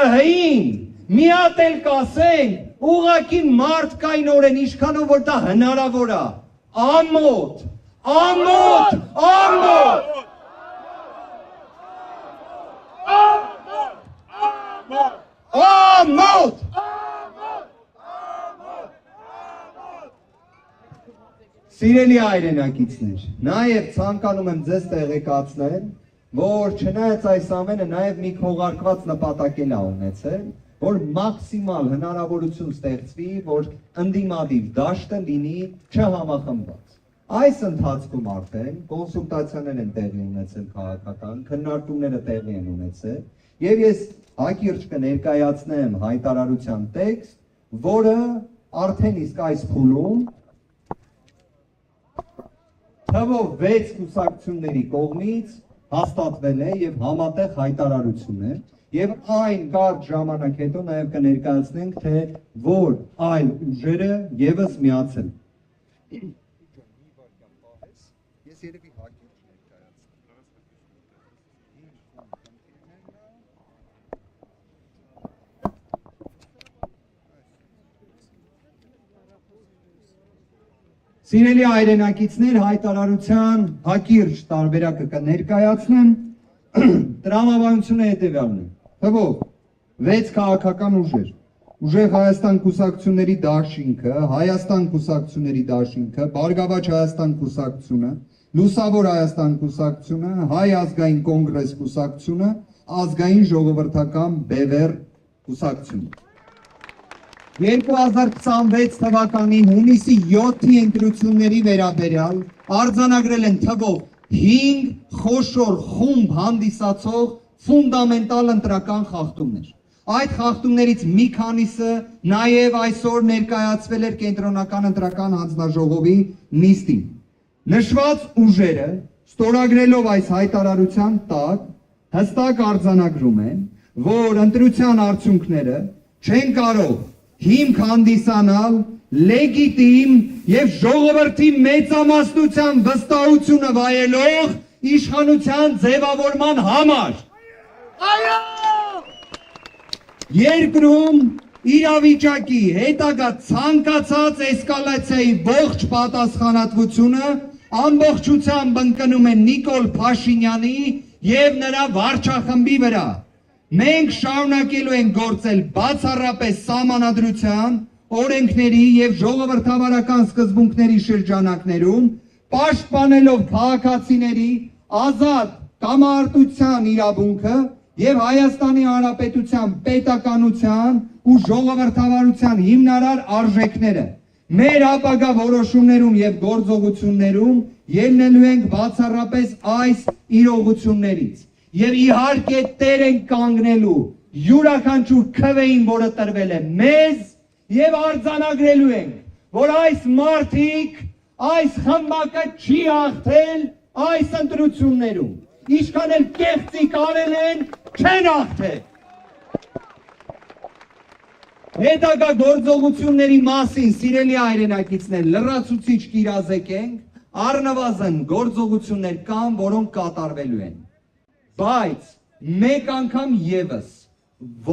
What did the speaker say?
ՀՀ-ին մի հատ էլ կասենք ուղղակի մարդկայնորեն ինչքանով որ դա հնարավոր է ամոթ Սիրելի հայրենակիցներ, նաև ցանկանում եմ ձեզ տեղեկացնել, որ չնայած այս ամենը նաև մի քողարկված նպատակ էլ ունեցել, որ մաքսիմալ հնարավորություն ստեղծվի, որ ընդդիմադիր դաշտը լինի չհամախմբված։ Այս ընթացքում արդեն կոնսուլտացիաներ են տեղի ունեցել քաղաքական, քննարկումները տեղի են ունեցել, եւ ես հակիրճ կներկայացնեմ հայտարարության տեքստ, որը արդեն իսկ այս փուլում թվով 6 կուսակցությունների կողմից հաստատվել է եւ համատեղ հայտարարություն է եւ այն կարճ ժամանակ հետո նաեւ կներկայացնենք թե որ այլ ուժերը եւս միացել։ Ես երևի հակիրճ Սիրելի հայրենակիցներ, հայտարարության հակիրճ տարբերակը կներկայացնեմ, տրամաբանությունը հետևյալն է, թվով 6 քաղաքական ուժեր, Ուժեղ Հայաստան կուսակցությունների դաշինքը, Հայաստան կուսակցությունների դաշինքը, Բարգավաճ Հայաստան կուսակցությունը, Լուսավոր Հայաստան կուսակցությունը, Հայ ազգային կոնգրես կուսակցությունը, Ազգային ժողովրդական բևեռ կուսակցությունը։ 2026 թվականի հունիսի 7-ի ընտրությունների վերաբերյալ արձանագրել են թվով 5 խոշոր խումբ հանդիսացող ֆունդամենտալ ընտրական խախտումներ։ Այդ խախտումներից մի քանիսը նաև այսօր ներկայացվել էր Կենտրոնական ընտրական հանձնաժողովի նիստին։ Նշված ուժերը ստորագրելով այս հայտարարության տակ հստակ արձանագրում են, որ ընտրության արդյունքները չեն կարող հիմք հանդիսանալ լեգիտիմ եւ ժողովրդի մեծամասնության վստահությունը վայելող իշխանության ձևավորման համար։ Այո! Երկրում իրավիճակի հետագա ցանկացած էսկալացիայի ողջ պատասխանատվությունը ամբողջությամբ ընկնում է Նիկոլ Փաշինյանի եւ նրա վարչախմբի վրա։ Մենք շարունակելու ենք գործել բացառապես սահմանադրության, օրենքների եւ ժողովրդավարական սկզբունքների շրջանակներում, պաշտպանելով քաղաքացիների ազատ կամարտության իրավունքը եւ Հայաստանի Հանրապետության պետականության ու ժողովրդավարության հիմնարար արժեքները։ Մեր ապագա որոշումներում եւ գործողություններում ելնելու ենք բացառապես այս իրողություններից։ Եվ իհարկե տեր ենք կանգնելու յուրաքանչյուր քվեին, որը տրվել է մեզ եւ արձանագրելու ենք, որ այս մարդիկ, այս խմբակը չի հաղթել այս ընտրություններում, ինչքան էլ կեղծիկ արել են, չեն հաղթել։ Հետագա գործողությունների մասին, սիրելի հայրենակիցներ, լրացուցիչ կիրազեկենք, առնվազն գործողություններ կան, որոնք կատարվելու են։ Բայց մեկ անգամ եւս